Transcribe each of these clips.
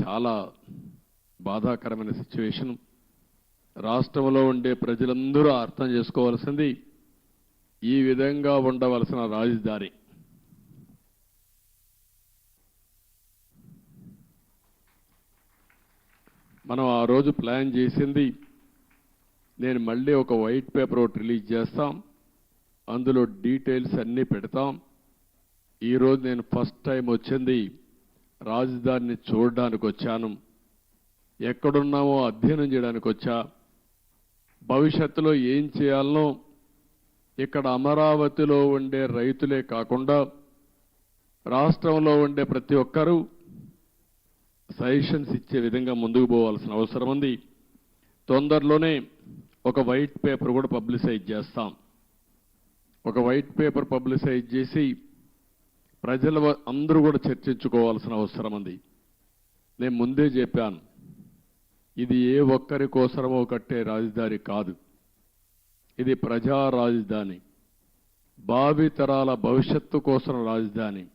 చాలా బాధాకరమైన సిచ్యువేషన్. రాష్ట్రంలో ఉండే ప్రజలందరూ అర్థం చేసుకోవాల్సింది ఈ విధంగా ఉండవలసిన రాజధాని. మనం ఆ రోజు ప్లాన్ చేసింది, నేను మళ్ళీ ఒక వైట్ పేపర్ ఒకటి రిలీజ్ చేస్తాం, అందులో డీటెయిల్స్ అన్నీ పెడతాం. ఈరోజు నేను ఫస్ట్ టైం వచ్చింది రాజధానిని చూడడానికి వచ్చాను, ఎక్కడున్నామో అధ్యయనం చేయడానికి వచ్చా. భవిష్యత్తులో ఏం చేయాలనో ఇక్కడ అమరావతిలో ఉండే రైతులే కాకుండా రాష్ట్రంలో ఉండే ప్రతి ఒక్కరూ సజెషన్స్ ఇచ్చే విధంగా ముందుకు పోవాల్సిన అవసరం ఉంది. తొందరలోనే ఒక వైట్ పేపర్ కూడా పబ్లిసైజ్ చేస్తాం. ఒక వైట్ పేపర్ పబ్లిసైజ్ చేసి ప్రజల అందరూ కూడా చర్చించుకోవాల్సిన అవసరం ఉంది. నేను ముందే చెప్పాను, ఇది ఏ ఒక్కరి కోసమో కట్టే రాజధాని కాదు, ఇది ప్రజా రాజధాని, భావితరాల భవిష్యత్తు కోసం రాజధాని,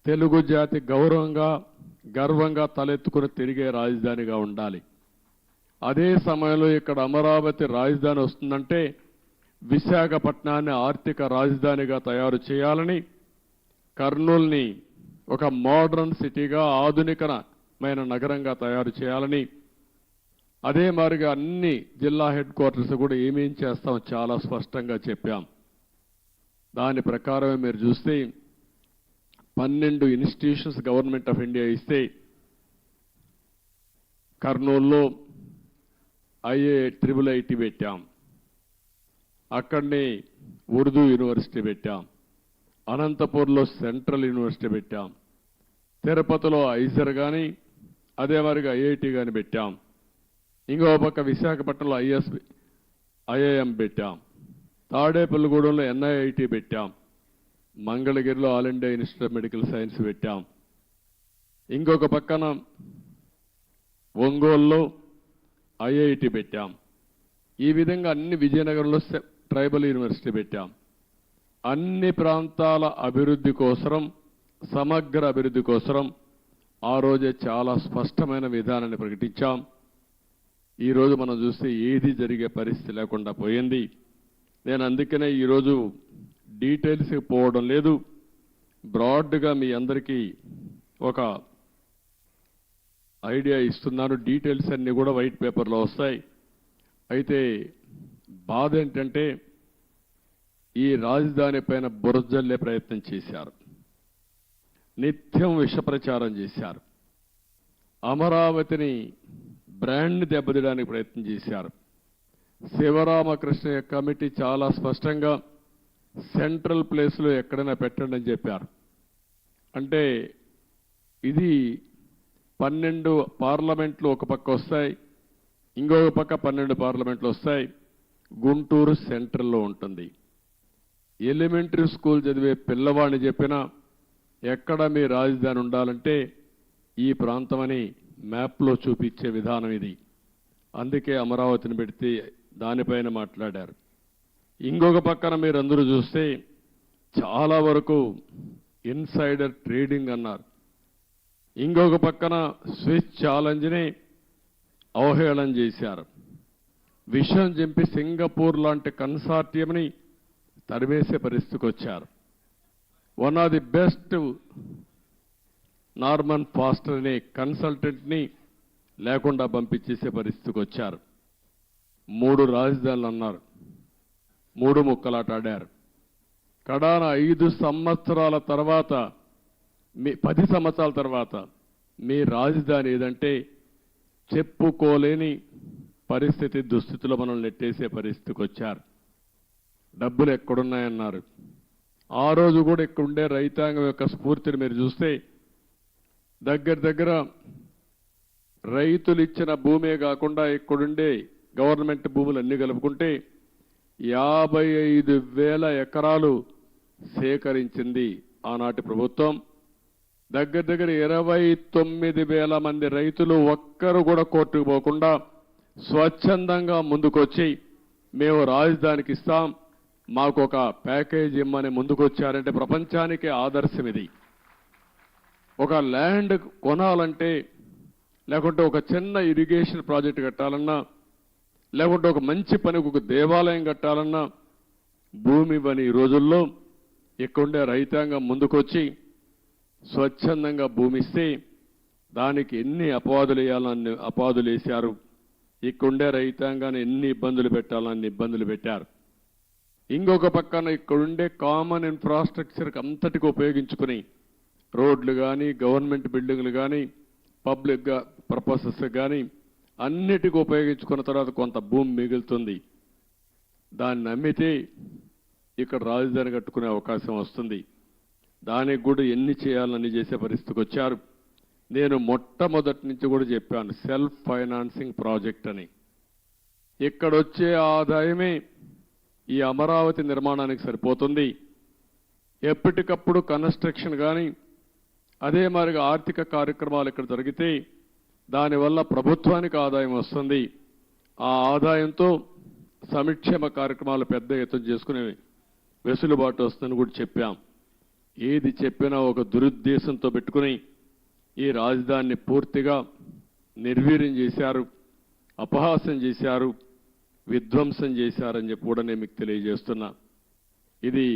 తెలుగు జాతి గర్వంగా తలెత్తుకుని తిరిగే రాజధానిగా ఉండాలి. అదే సమయంలో ఇక్కడ అమరావతి రాజధాని వస్తుందంటే విశాఖపట్నాన్ని ఆర్థిక రాజధానిగా తయారు చేయాలని, కర్నూలుని ఒక మోడర్న్ సిటీగా ఆధునికమైన నగరంగా తయారు చేయాలని, అదే మాదిరిగా అన్ని జిల్లా హెడ్ క్వార్టర్స్ కూడా ఏమేం చేస్తాం చాలా స్పష్టంగా చెప్పాం. దాని ప్రకారమే మీరు చూస్తే 12 ఇన్స్టిట్యూషన్స్ గవర్నమెంట్ ఆఫ్ ఇండియా ఇస్తే కర్నూలులో IIT పెట్టాం, అక్కడనే ఉర్దూ యూనివర్సిటీ పెట్టాం, అనంతపూర్లో సెంట్రల్ యూనివర్సిటీ పెట్టాం, తిరుపతిలో ఐజర్ కానీ అదే మాదిరిగా IIT కానీ పెట్టాం, ఇంకో పక్క విశాఖపట్నంలో IIM పెట్టాం, తాడేపల్లిగూడెంలో NIIT పెట్టాం, మంగళగిరిలో all India institute of medical science పెట్టాం, ఇంకొక పక్కన ఒంగోలులో IIT పెట్టాం. ఈ విధంగా అన్ని విజయనగరంలో ట్రైబల్ యూనివర్సిటీ పెట్టాం. అన్ని ప్రాంతాల అభివృద్ధి కోసం, సమగ్ర అభివృద్ధి కోసం ఆ రోజే చాలా స్పష్టమైన విధానాన్ని ప్రకటించాం. ఈరోజు మనం చూస్తే ఏది జరిగే పరిస్థితి లేకుండా పోయింది. నేను అందుకనే ఈరోజు డీటెయిల్స్కి పోవడం లేదు, బ్రాడ్గా మీ అందరికీ ఒక ఐడియా ఇస్తున్నాను. డీటెయిల్స్ అన్నీ కూడా వైట్ పేపర్లో వస్తాయి. అయితే బాధ ఏంటంటే ఈ రాజధాని పైన బురజల్లే ప్రయత్నం చేశారు, నిత్యం విష ప్రచారం చేశారు, అమరావతిని బ్రాండ్ దెబ్బతీయడానికి ప్రయత్నం చేశారు. శివరామకృష్ణ కమిటీ చాలా స్పష్టంగా సెంట్రల్ ప్లేస్లో ఎక్కడైనా పెట్టండి అని చెప్పారు. అంటే ఇది 12 పార్లమెంట్లు ఒక పక్క వస్తాయి, ఇంకొక పక్క 12 పార్లమెంట్లు వస్తాయి. గుంటూరు సెంట్రల్లో ఉంటుంది. ఎలిమెంటరీ స్కూల్ చదివే పిల్లవాడిని చెప్పినా ఎక్కడ మీ రాజధాని ఉండాలంటే ఈ ప్రాంతమని మ్యాప్లో చూపించే విధానం ఇది. అందుకే అమరావతిని పెడితే దానిపైన మాట్లాడారు. ఇంకొక పక్కన మీరందరూ చూస్తే చాలా వరకు ఇన్సైడర్ ట్రేడింగ్ అన్నారు. ఇంకొక పక్కన స్విస్ ఛాలెంజ్ని అవహేళన చేశారు. విషయం చెప్పి సింగపూర్ లాంటి కన్సార్టియంని తరిమేసే పరిస్థితికి వచ్చారు. One of the best Norman faster అనే కన్సల్టెంట్ని లేకుండా పంపించేసే పరిస్థితికి వచ్చారు. 3 రాజధానులు అన్నారు, 3 ముక్కలాట ఆడారు. కడాన 5 సంవత్సరాల తర్వాత 10 సంవత్సరాల తర్వాత మీ రాజధాని ఏదంటే చెప్పుకోలేని పరిస్థితి, దుస్థితిలో మనం నెట్టేసే పరిస్థితికి వచ్చారు. డబ్బులు ఎక్కడున్నాయన్నారు. ఆ రోజు కూడా ఇక్కడుండే రైతాంగం యొక్క స్ఫూర్తిని మీరు చూస్తే దగ్గర రైతులు ఇచ్చిన భూమే కాకుండా ఇక్కడుండే గవర్నమెంట్ భూములు అన్ని కలుపుకుంటే 55,000 ఎకరాలు సేకరించింది ఆనాటి ప్రభుత్వం. దగ్గర 29,000 మంది రైతులు ఒక్కరు కూడా కోర్టుకు పోకుండా స్వచ్ఛందంగా ముందుకొచ్చి మేము రాజధానికి ఇస్తాం, మాకు ఒక ప్యాకేజ్ ఇమ్మని ముందుకొచ్చారంటే ప్రపంచానికి ఆదర్శం ఇది. ఒక ల్యాండ్ కొనాలంటే లేకుంటే ఒక చిన్న ఇరిగేషన్ ప్రాజెక్ట్ కట్టాలన్నా, లేకుంటే ఒక మంచి పనికి ఒక దేవాలయం కట్టాలన్నా భూమి ఇవ్వని ఈ రోజుల్లో ఇక్కడుండే రైతాంగం ముందుకొచ్చి స్వచ్ఛందంగా భూమి ఇస్తే దానికి ఎన్ని అపవాదులు వేయాలని అపవాదులు వేశారు. ఇక్కడుండే రైతాంగాన్ని ఎన్ని ఇబ్బందులు పెట్టాలని ఇబ్బందులు పెట్టారు. ఇంకొక పక్కన ఇక్కడుండే కామన్ ఇన్ఫ్రాస్ట్రక్చర్కి అంతటికి ఉపయోగించుకుని రోడ్లు కానీ, గవర్నమెంట్ బిల్డింగ్లు కానీ, పబ్లిక్ పర్పసెస్ కానీ అన్నిటికీ ఉపయోగించుకున్న తర్వాత కొంత భూమి మిగులుతుంది. దాన్ని అమ్మితే ఇక్కడ రాజధాని కట్టుకునే అవకాశం వస్తుంది. దానికి కూడా ఎన్ని చేయాలని చేసే పరిస్థితికి వచ్చారు. నేను మొట్టమొదటి నుంచి కూడా చెప్పాను, సెల్ఫ్ ఫైనాన్సింగ్ ప్రాజెక్ట్ అని. ఇక్కడ వచ్చే ఆదాయమే ఈ అమరావతి నిర్మాణానికి సరిపోతుంది. ఎప్పటికప్పుడు కన్స్ట్రక్షన్ కానీ, అదే మాదిరిగా ఆర్థిక కార్యక్రమాలు ఇక్కడ జరిగితే దానివల్ల ప్రభుత్వానికి ఆదాయం వస్తుంది. ఆ ఆదాయంతో సంక్షేమ కార్యక్రమాలు పెద్ద ఎత్తున చేసుకునే వెసులుబాటు వస్తుందని కూడా చెప్పాం. ఏది చెప్పినా ఒక దురుద్దేశంతో పెట్టుకుని ఈ రాజధానిని పూర్తిగా నిర్వీర్యం చేశారు, అపహాస్యం చేశారు, విధ్వంసం చేశారని చెప్పి కూడా నేను మీకు తెలియజేస్తున్నా. ఇది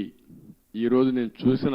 ఈరోజు నేను చూసిన